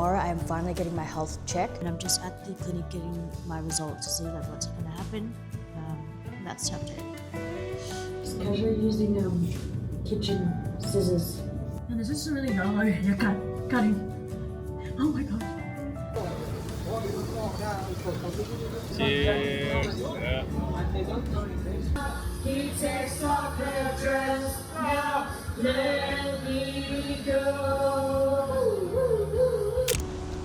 tomorrow I am finally getting my health check, and I'm just at the clinic getting my results to see like what's going to happen. And that's the update. Just casually using kitchen scissors. And this is really hard. You're cutting. Oh my god. Cheers. He takes off her dress, now let me go.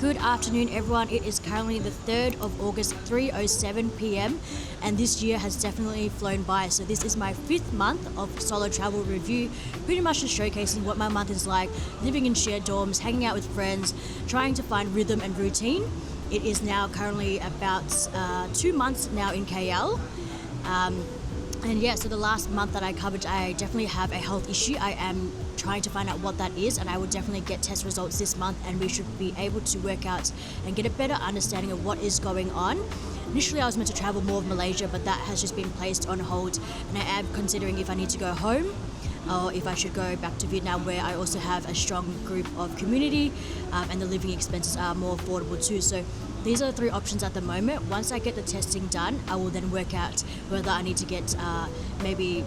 Good afternoon everyone, it is currently the 3rd of August, 3:07 p.m. and this year has definitely flown by. So this is my 5th month of solo travel review, pretty much just showcasing what my month is like, living in shared dorms, hanging out with friends, trying to find rhythm and routine. It is now currently about 2 months now in KL. And yeah, so the last month that I covered, I definitely have a health issue. I am trying to find out what that is, and I will definitely get test results this month, and we should be able to work out and get a better understanding of what is going on. Initially I was meant to travel more of Malaysia, but that has just been placed on hold, and I am considering if I need to go home or if I should go back to Vietnam, where I also have a strong group of community and the living expenses are more affordable too. So these are the 3 options at the moment. Once I get the testing done, I will then work out whether I need to get maybe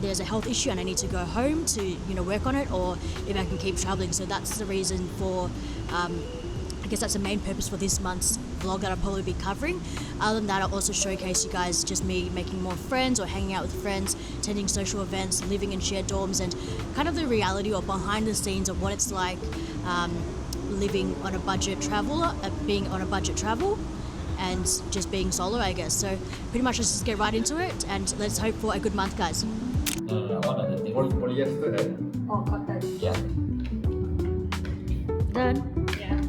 there's a health issue and I need to go home to work on it, or if I can keep traveling. So that's the reason for I guess that's the main purpose for this month's vlog that I'll probably be covering. Other than that, I'll also showcase you guys just me making more friends or hanging out with friends, attending social events, living in shared dorms, and kind of the reality or behind the scenes of what it's like living on a budget being on a budget travel and just being solo, I guess. So pretty much let's just get right into it and let's hope for a good month, guys. One of the things. Polyester, eh? Oh, cotton. Yeah. Done. Yeah.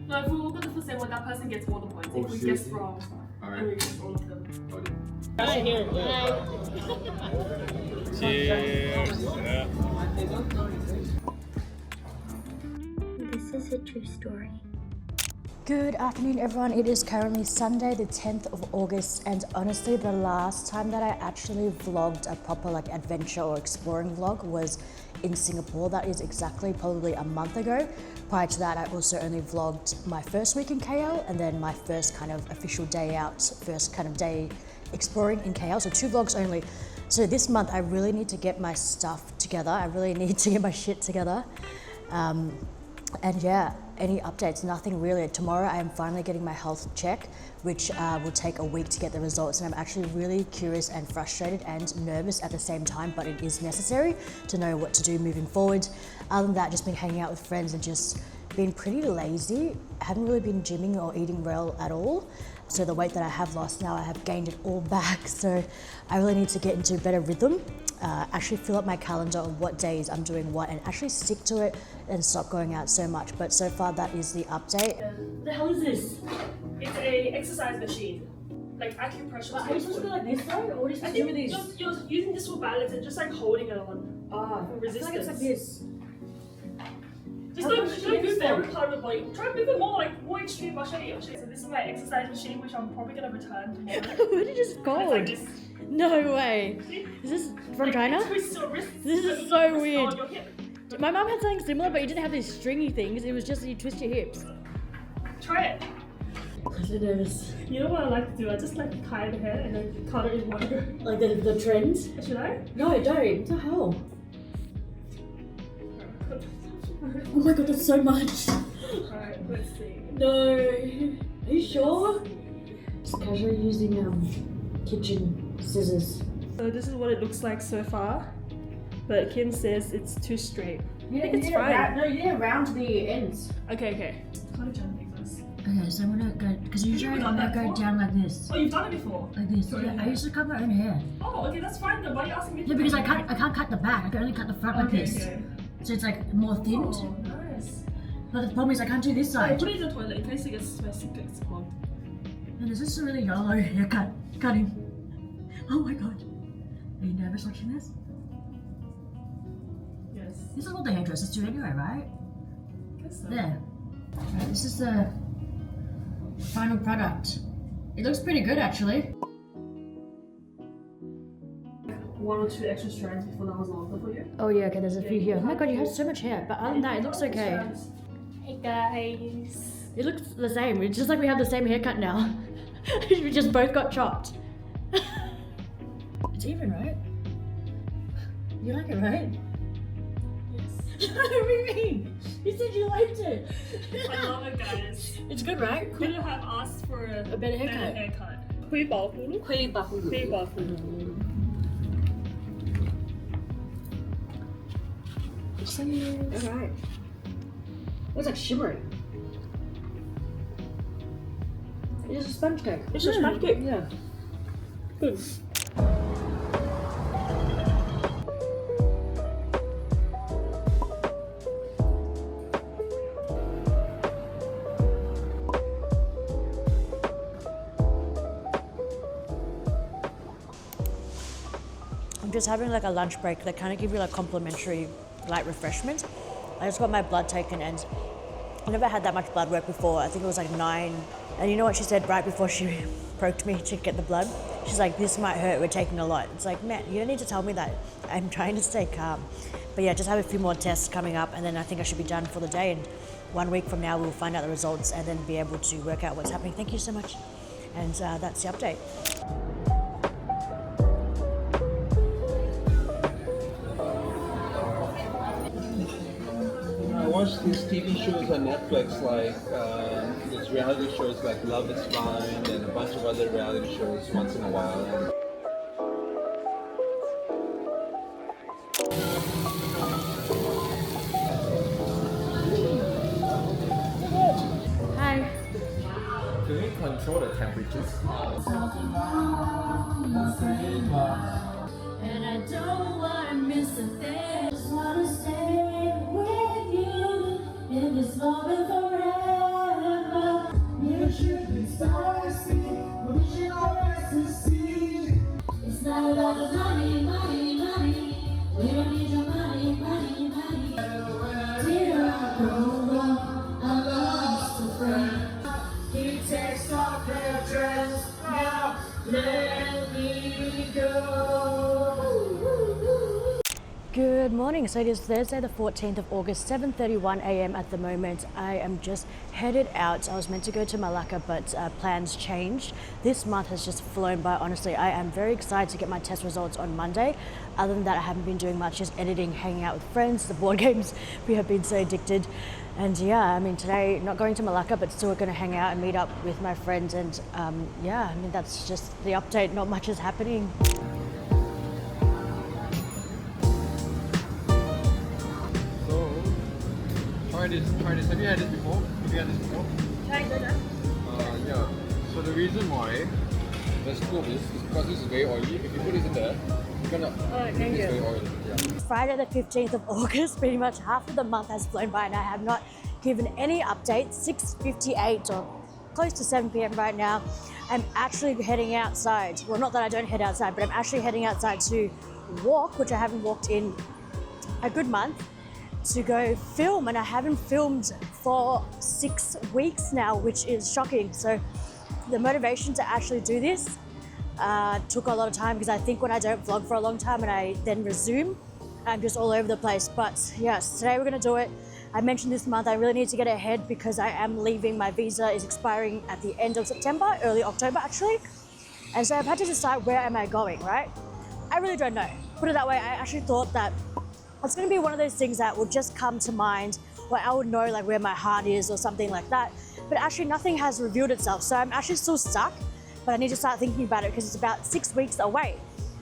No, if we look at the first one, that person gets all the points. If we guess wrong, then we get all of them. Right here. Cheers. This is a true story. Good afternoon everyone, it is currently Sunday the 10th of August, and honestly the last time that I actually vlogged a proper adventure or exploring vlog was in Singapore. That is exactly probably a month ago. Prior to that I also only vlogged my first week in KL and then my first kind of official day out, first kind of day exploring in KL, so 2 vlogs only. So this month I really need to get my stuff together, I really need to get my shit together. And yeah, any updates? Nothing really. Tomorrow I am finally getting my health check, which will take a week to get the results, and I'm actually really curious and frustrated and nervous at the same time, but it is necessary to know what to do moving forward. Other than that, just been hanging out with friends and just been pretty lazy. I haven't really been gymming or eating well at all. So the weight that I have lost now, I have gained it all back. So I really need to get into a better rhythm, actually fill up my calendar of what days I'm doing what, and actually stick to it and stop going out so much. But so far that is the update. The hell is this? It's a exercise machine. Like acupressure. But are you supposed to go like this though? Or what are you supposed to do with these? You're using this for balance and just holding it on. Ah, for I feel like it's like this. Just don't move every part of the body. Try and move it more extreme. I'll show you. So this is my exercise machine, which I'm probably gonna return tomorrow. Where did it just go? It's like this. No way. Is this from China? Twist your wrist. This is so Twist weird. on your hip. My mum had something similar, but you didn't have these stringy things. It was just you twist your hips. Try it. I'm so nervous. You know what I like to do? I just like tie the hair and then cut it in one go. Like the trends? Should I? No, don't. What the hell? Oh my god, that's so much. Alright, let's see. No. Are you sure? Just casually using kitchen scissors. So this is what it looks like so far. But Kim says it's too straight. Yeah, I think it's fine. No, you need to round the ends. Okay. Kind of trying to make this. Okay, so I'm gonna go, because usually I'm gonna go down like this. Oh, you've done it before? Like this. Yeah, I used to cut my own hair. Oh, okay, that's fine then. Why are you asking me? Yeah, because I can't cut the back. I can only cut the front like this. Okay. So it's like more thinned. Oh, nice. But the problem is I can't do this Oh, side. put it in the toilet in case it gets messy. And this is a really yellow haircut. Cutting. Oh my god. Are you nervous watching this? Yes. This is what the hairdressers do anyway, right? I guess so. There. Right, this is the final product. It looks pretty good actually. 1 or 2 extra strands before that was longer for you. Oh yeah, okay, there's a few here. Oh my god, you have so much hair. But other than that, it looks okay. Hey guys. It looks the same. It's just like we have the same haircut now. We just both got chopped. It's even, right? You like it, right? Yes. What do you mean? You said you liked it. I love it, guys. It's good, right? Couldn't have asked for a better haircut. 亏保葫芦。亏保葫芦。 Alright. It's like shimmery. It's a sponge cake. It's a sponge cake? Yeah. Good. I'm just having like a lunch break. They kind of give you like complimentary light refreshment. I just got my blood taken and I never had that much blood work before. I think it was like 9. And you know what she said right before she poked me to get the blood? She's like, this might hurt, we're taking a lot. It's like, man, you don't need to tell me that. I'm trying to stay calm. But yeah, just have a few more tests coming up and then I think I should be done for the day. And 1 week from now, we'll find out the results and then be able to work out what's happening. Thank you so much. And that's the update. I watch these TV shows on Netflix, like these reality shows like Love is Blind and a bunch of other reality shows once in a while. And Hi. Do we control the temperatures? And I don't want to miss a thing. Just want to stay with you in this moment forever. You should be thirsty, we should always succeed. It's not about the money, money, money. We don't need your money, money, money. Dear, I go wrong, I lost a friend. He takes off their dress, now let me go. Good morning. So it is Thursday the 14th of August, 7:31 a.m. at the moment. I am just headed out. I was meant to go to Malacca, but plans changed. This month has just flown by, honestly. I am very excited to get my test results on Monday. Other than that, I haven't been doing much, just editing, hanging out with friends, the board games. We have been so addicted. And yeah, I mean, today, not going to Malacca, but still going to hang out and meet up with my friends. And yeah, I mean, that's just the update. Not much is happening. try this. Have you had this before? Yeah. So the reason why there's 2 of this is because this is very oily. If you put this in there, it's gonna. It's very oily. Yeah. Friday the 15th of August, pretty much half of the month has flown by and I have not given any updates. 6:58 or close to 7 p.m. right now. I'm actually heading outside. Well, not that I don't head outside, but I'm actually heading outside to walk, which I haven't walked in a good month, to go film, and I haven't filmed for 6 weeks now, which is shocking. So the motivation to actually do this took a lot of time because I think when I don't vlog for a long time and I then resume, I'm just all over the place. But yes, today we're gonna do it. I mentioned this month I really need to get ahead because I am leaving. My visa is expiring at the end of September, early October actually. And so I've had to decide, where am I going, right? I really don't know. Put it that way, I actually thought that it's gonna be one of those things that will just come to mind, where I would know like where my heart is or something like that. But actually nothing has revealed itself. So I'm actually still stuck, but I need to start thinking about it because it's about 6 weeks away.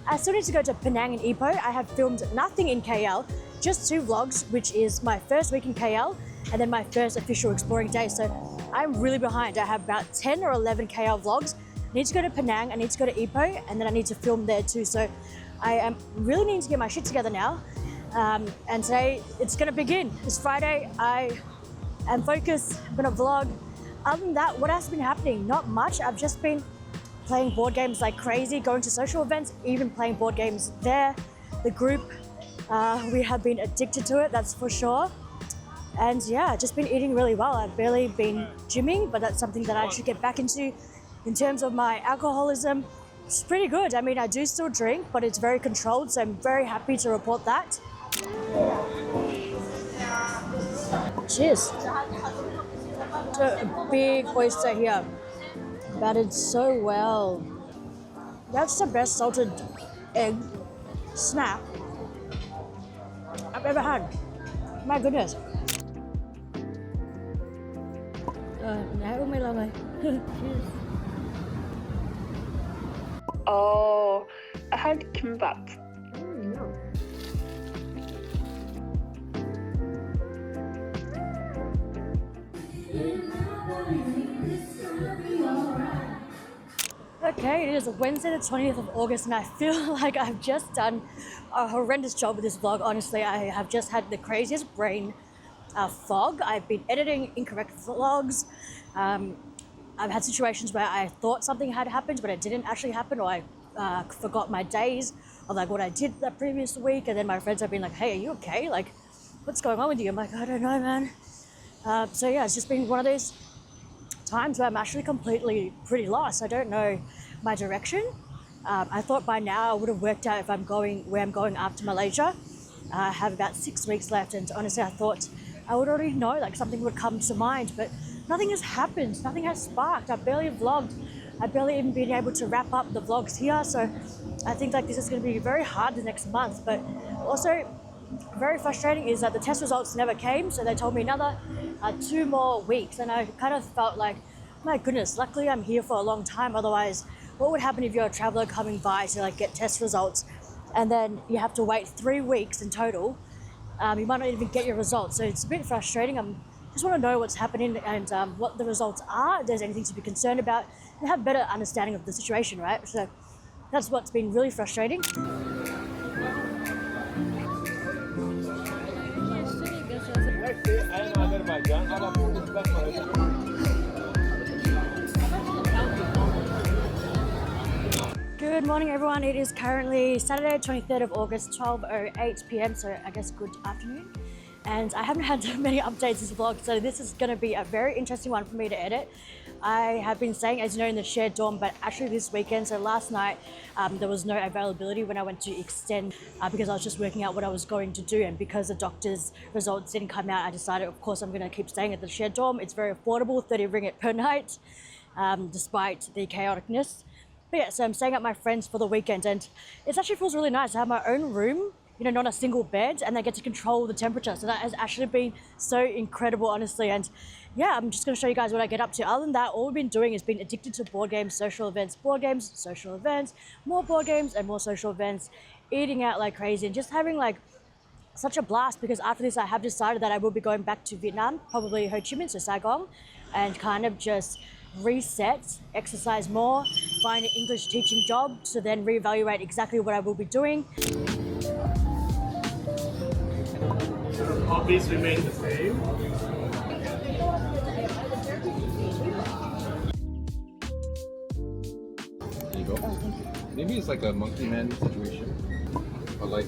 I still need to go to Penang and Ipoh. I have filmed nothing in KL, just 2 vlogs, which is my first week in KL and then my first official exploring day. So I'm really behind. I have about 10 or 11 KL vlogs. I need to go to Penang, I need to go to Ipoh, and then I need to film there too. So I am really needing to get my shit together now. And today it's gonna begin. It's Friday, I am focused, I'm gonna vlog. Other than that, what has been happening? Not much. I've just been playing board games like crazy, going to social events, even playing board games there. The group, we have been addicted to it, that's for sure. And yeah, just been eating really well. I've barely been gymming, but that's something that I should get back into. In terms of my alcoholism, it's pretty good. I mean, I do still drink, but it's very controlled, so I'm very happy to report that. Cheers. A big oyster here, battered so well. That's the best salted egg snap I've ever had. My goodness. Nãy uống mấy lần rồi. Cheers. Oh, I had kimbap. Okay, it is Wednesday the 20th of August and I feel like I've just done a horrendous job with this vlog. Honestly, I have just had the craziest brain fog. I've been editing incorrect vlogs. I've had situations where I thought something had happened but it didn't actually happen, or I forgot my days of like what I did that previous week, and then my friends have been like, hey, are you okay? Like, what's going on with you? I'm like, I don't know, man. So yeah, it's just been one of those times where I'm actually completely pretty lost. I don't know my direction. I thought by now I would have worked out if I'm going where I'm going after Malaysia. I have about 6 weeks left, and honestly I thought I would already know, like something would come to mind, but nothing has happened, nothing has sparked. I've barely vlogged. I've barely even been able to wrap up the vlogs here, so I think like this is going to be very hard the next month. But also very frustrating is that the test results never came, so they told me another 2 more weeks, and I kind of felt like, my goodness, luckily I'm here for a long time. Otherwise, what would happen if you're a traveler coming by to like get test results and then you have to wait 3 weeks in total? You might not even get your results, so it's a bit frustrating. I just want to know what's happening and what the results are, if there's anything to be concerned about, and have a better understanding of the situation, right? So that's what's been really frustrating. Good morning, everyone. It is currently Saturday, 23rd of August, 12:08 p.m. So I guess good afternoon. And I haven't had many updates this vlog, so this is going to be a very interesting one for me to edit. I have been staying, as you know, in the shared dorm, but actually this weekend, so last night, there was no availability when I went to extend because I was just working out what I was going to do. And because the doctor's results didn't come out, I decided, of course, I'm going to keep staying at the shared dorm. It's very affordable, 30 ringgit per night, despite the chaoticness. But yeah, so I'm staying at my friends for the weekend, and it actually feels really nice to have my own room, you know, not a single bed, and I get to control the temperature. So that has actually been so incredible, honestly. And yeah, I'm just going to show you guys what I get up to. Other than that, all we've been doing is been addicted to board games, social events, board games, social events, more board games and more social events, eating out like crazy, and just having like such a blast. Because after this, I have decided that I will be going back to Vietnam, probably Ho Chi Minh, so Saigon, and kind of just reset, exercise more, find an English teaching job, to then reevaluate exactly what I will be doing. Hobbies remain the same. There you go. Maybe it's like a monkey man situation. But like,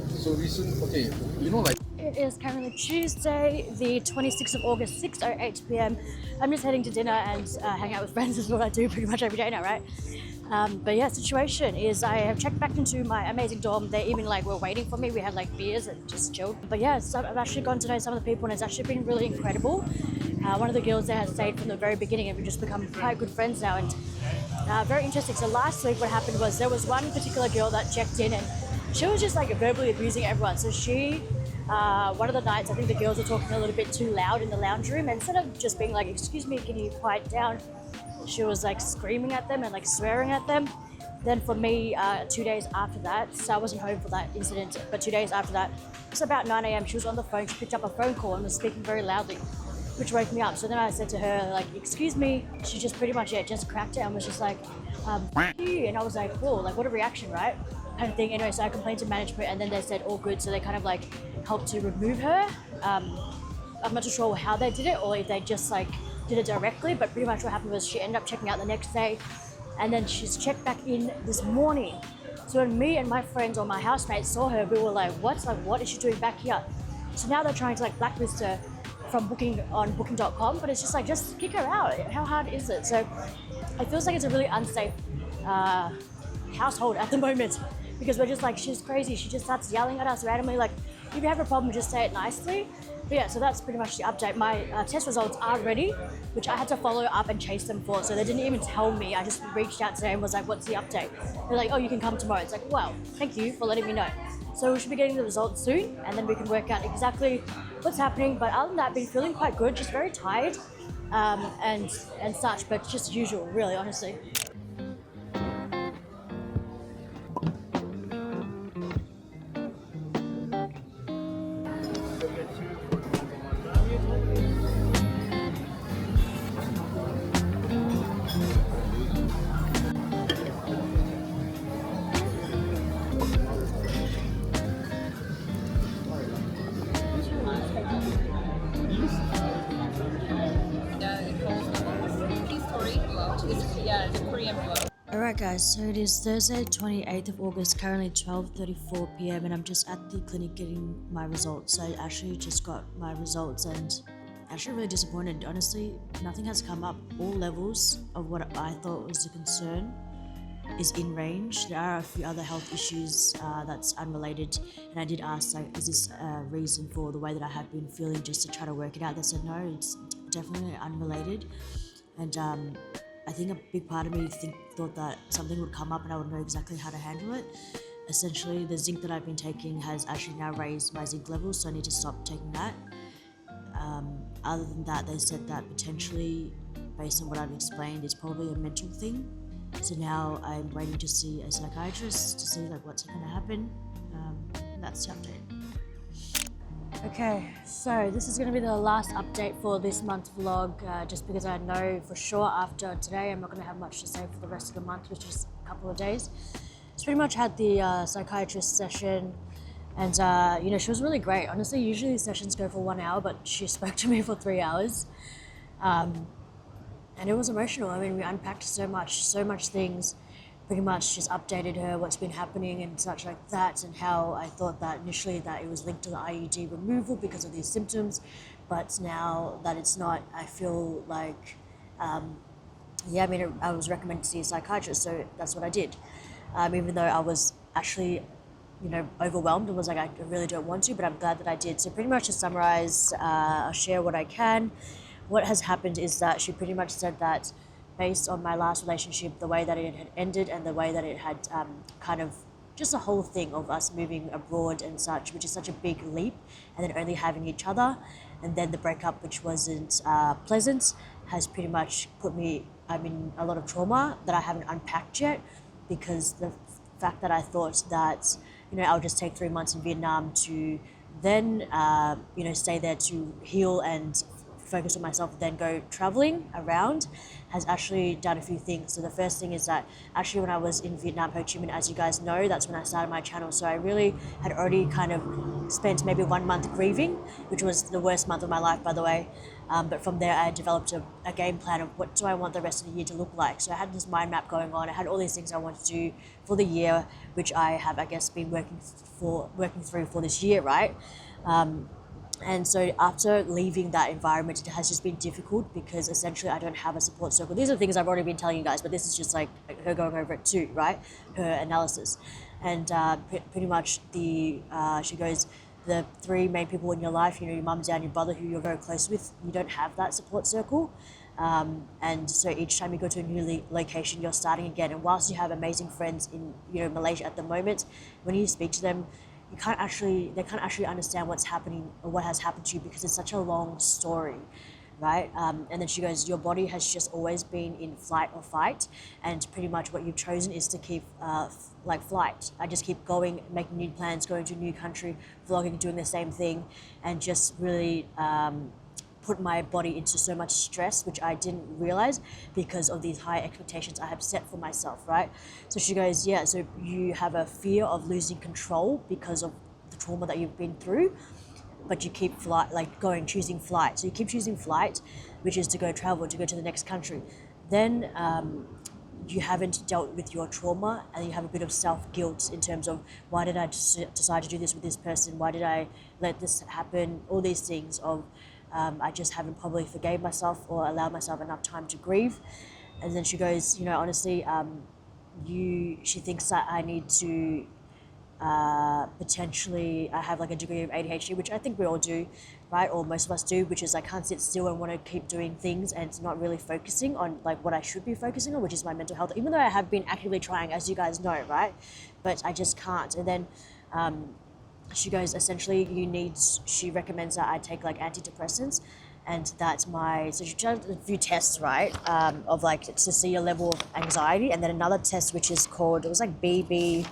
so recent, okay, you know, like, It is currently Tuesday, the 26th of August, 6:08 p.m. I'm just heading to dinner and hang out with friends is what I do pretty much every day now, right? But yeah, situation is I have checked back into my amazing dorm. They even like were waiting for me. We had like beers and just chilled. But yeah, so I've actually gotten to know some of the people, and it's actually been really incredible. One of the girls there has stayed from the very beginning, and we've just become quite good friends now. And very interesting. So last week what happened was there was one particular girl that checked in, and she was just like verbally abusing everyone. So she, one of the nights, I think the girls were talking a little bit too loud in the lounge room, and instead of just being like, excuse me, can you quiet down? She was like screaming at them and like swearing at them. Then for me, 2 days after that, so I wasn't home for that incident, but 2 days after that, it was about 9 a.m. She was on the phone, she picked up a phone call and was speaking very loudly. which woke me up. So then I said to her, like, excuse me. She just pretty much, just cracked it and was just like, F you. And I was like, whoa, like what a reaction, right? Kind of thing. Anyway, so I complained to management and then they said all good. So they kind of like helped to remove her. I'm not too sure how they did it or if they just like did it directly, but pretty much what happened was she ended up checking out the next day and then she's checked back in this morning. So when me and my friends or my housemates saw her, we were like, what? Like, what is she doing back here? So now they're trying to like blacklist her from booking on booking.com, but it's just like, just kick her out. How hard is it? So it feels like it's a really unsafe household at the moment because we're just like, she's crazy. She just starts yelling at us randomly. Like, if you have a problem, just say it nicely. But yeah, so that's pretty much the update. My test results are ready, which I had to follow up and chase them for. So they didn't even tell me. I just reached out to them and was like, what's the update? They're like, oh, you can come tomorrow. It's like, wow, thank you for letting me know. So we should be getting the results soon and then we can work out exactly what's happening. But other than that, I've been feeling quite good, just very tired and such, but just usual, really, honestly. Alright guys, so it is Thursday 28th of August, currently 12:34 p.m. and I'm just at the clinic getting my results. So I actually just got my results and actually really disappointed. Honestly, nothing has come up. All levels of what I thought was a concern is in range. There are a few other health issues that's unrelated, and I did ask, like, is this a reason for the way that I had been feeling, just to try to work it out. They said no, it's definitely unrelated. And I think a big part of me thought that something would come up and I would know exactly how to handle it. Essentially, the zinc that I've been taking has actually now raised my zinc levels, so I need to stop taking that. Other than that, they said that potentially, based on what I've explained, it's probably a mental thing. So now I'm waiting to see a psychiatrist to see like what's going to happen. That's the update. Okay, so this is going to be the last update for this month's vlog, just because I know for sure after today I'm not going to have much to say for the rest of the month, which is a couple of days. It's pretty much had the psychiatrist session, and she was really great. Honestly, usually these sessions go for 1 hour, but she spoke to me for 3 hours. And it was emotional. I mean, we unpacked so much things, pretty much just updated her what's been happening and such like that, and how I thought that initially that it was linked to the IUD removal because of these symptoms, but now that it's not, I feel like, I was recommended to see a psychiatrist, so that's what I did. Even though I was actually, overwhelmed and was like, I really don't want to, but I'm glad that I did. So pretty much to summarize, I'll share what I can. What has happened is that she pretty much said that based on my last relationship, the way that it had ended and the way that it had kind of just the whole thing of us moving abroad and such, which is such a big leap, and then only having each other, and then the breakup, which wasn't pleasant, has pretty much put me, in a lot of trauma that I haven't unpacked yet, because the fact that I thought that, I'll just take 3 months in Vietnam to then, stay there to heal and focus on myself, then go traveling around, has actually done a few things. So the first thing is that actually when I was in Vietnam, Ho Chi Minh, as you guys know, that's when I started my channel. So I really had already kind of spent maybe 1 month grieving, which was the worst month of my life, by the way. But from there, I developed a game plan of what do I want the rest of the year to look like. So I had this mind map going on. I had all these things I wanted to do for the year, which I have, I guess, been working through for this year, right? And so after leaving that environment, it has just been difficult because essentially I don't have a support circle. These are things I've already been telling you guys, but this is just like her going over it too, right? Her analysis. And pretty much she goes, the 3 main people in your life, your mum, dad, your brother, who you're very close with, you don't have that support circle. And so each time you go to a new location, you're starting again. And whilst you have amazing friends in Malaysia at the moment, when you speak to them, they can't actually understand what's happening or what has happened to you because it's such a long story, right? And then she goes, your body has just always been in flight or fight, and pretty much what you've chosen is to keep flight. I just keep going, making new plans, going to a new country, vlogging, doing the same thing, and just really put my body into so much stress, which I didn't realize because of these high expectations I have set for myself, right? So she goes, yeah, so you have a fear of losing control because of the trauma that you've been through, but you keep choosing flight. So you keep choosing flight, which is to go travel, to go to the next country. Then you haven't dealt with your trauma, and you have a bit of self-guilt in terms of, why did I decide to do this with this person? Why did I let this happen? All these things of, I just haven't probably forgave myself or allowed myself enough time to grieve. And then she goes, honestly, she thinks that I need to potentially, I have like a degree of ADHD, which I think we all do, right? Or most of us do, which is I can't sit still and want to keep doing things and it's not really focusing on like what I should be focusing on, which is my mental health, even though I have been actively trying, as you guys know, right? But I just can't. And then she goes, essentially she recommends that I take like antidepressants, and that's so she does a few tests, right? Of like to see your level of anxiety, and then another test which is called, it was like BDI2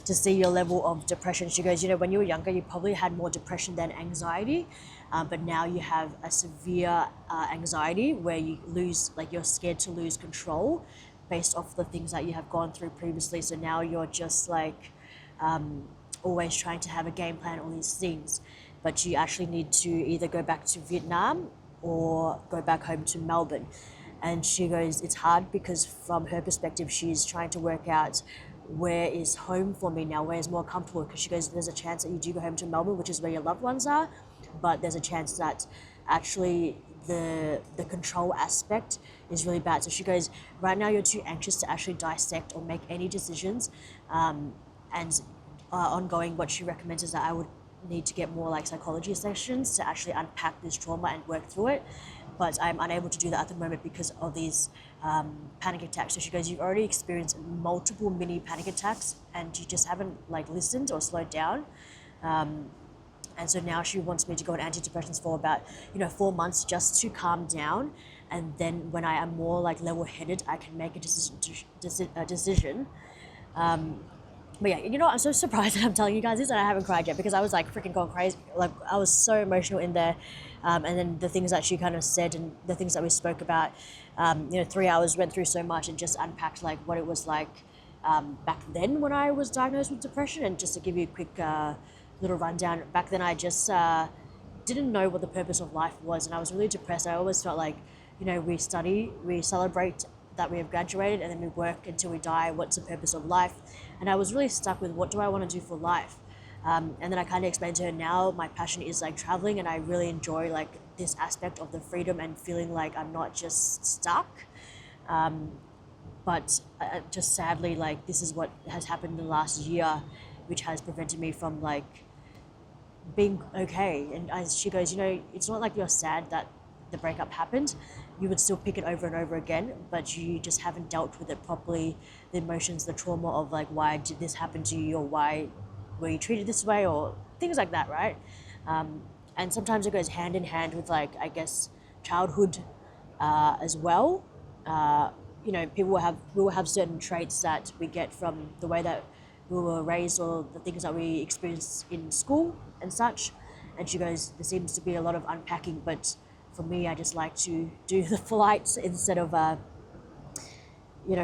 to see your level of depression. She goes, when you were younger, you probably had more depression than anxiety, but now you have a severe anxiety where you you're scared to lose control based off the things that you have gone through previously. So now you're just like always trying to have a game plan, all these things, but you actually need to either go back to Vietnam or go back home to Melbourne. And she goes, it's hard because from her perspective, she's trying to work out where is home for me now, where is more comfortable, because she goes, there's a chance that you do go home to Melbourne, which is where your loved ones are, but there's a chance that actually the control aspect is really bad. So she goes, right now you're too anxious to actually dissect or make any decisions, and ongoing, what she recommends is that I would need to get more like psychology sessions to actually unpack this trauma and work through it. But I'm unable to do that at the moment because of these panic attacks. So she goes, you've already experienced multiple mini panic attacks and you just haven't like listened or slowed down. And so now she wants me to go on antidepressants for about 4 months just to calm down, and then when I am more like level-headed, I can make a decision. But yeah, I'm so surprised that I'm telling you guys this and I haven't cried yet, because I was like freaking going crazy. Like I was so emotional in there. And then the things that she kind of said and the things that we spoke about, 3 hours went through so much and just unpacked like what it was like back then when I was diagnosed with depression. And just to give you a quick little rundown, back then I just didn't know what the purpose of life was, and I was really depressed. I always felt like, we study, we celebrate that we have graduated, and then we work until we die. What's the purpose of life? And I was really stuck with, what do I want to do for life? And then I kind of explained to her, now my passion is like traveling, and I really enjoy like this aspect of the freedom and feeling like I'm not just stuck. But just sadly, like this is what has happened in the last year, which has prevented me from like being okay. And as she goes, it's not like you're sad that the breakup happened. You would still pick it over and over again, but you just haven't dealt with it properly. The emotions, the trauma of like, why did this happen to you, or why were you treated this way, or things like that, right? And sometimes it goes hand in hand with like, I guess, childhood as well. People will have certain traits that we get from the way that we were raised, or the things that we experience in school and such. And she goes, there seems to be a lot of unpacking, but for me, I just like to do the flights instead of,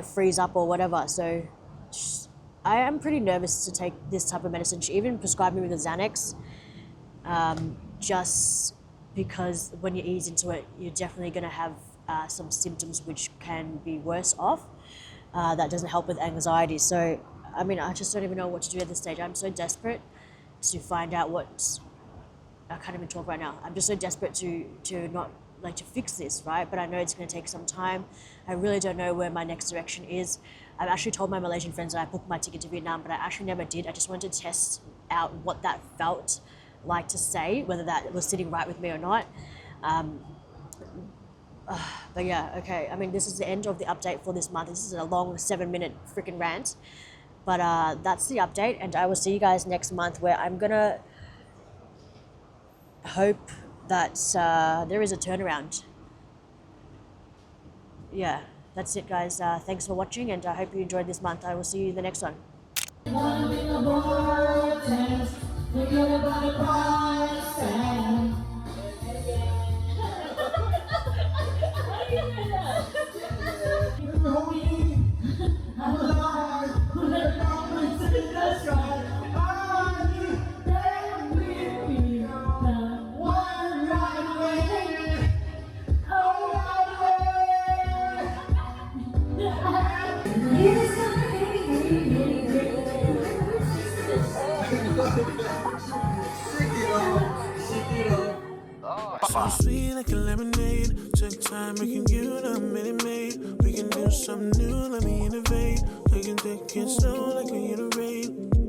freeze up or whatever. So I am pretty nervous to take this type of medicine. She even prescribed me with a Xanax, just because when you ease into it, you're definitely going to have some symptoms which can be worse off. That doesn't help with anxiety. So, I just don't even know what to do at this stage. I'm so desperate to find out I can't even talk right now. I'm just so desperate to not like to fix this, right? But I know it's going to take some time. I really don't know where my next direction is. I've actually told my Malaysian friends that I booked my ticket to Vietnam, but I actually never did. I just wanted to test out what that felt like to say, whether that was sitting right with me or not. But yeah, okay. This is the end of the update for this month. This is a long 7-minute freaking rant. But that's the update, and I will see you guys next month, where I'm going to hope that there is a turnaround. Yeah, that's it, guys. Thanks for watching, and I hope you enjoyed this month. I will see you in the next one. So sweet like a lemonade. Take time, we can give it a minute, mate. We can do something new, let me innovate. We can take it slow like we iterate.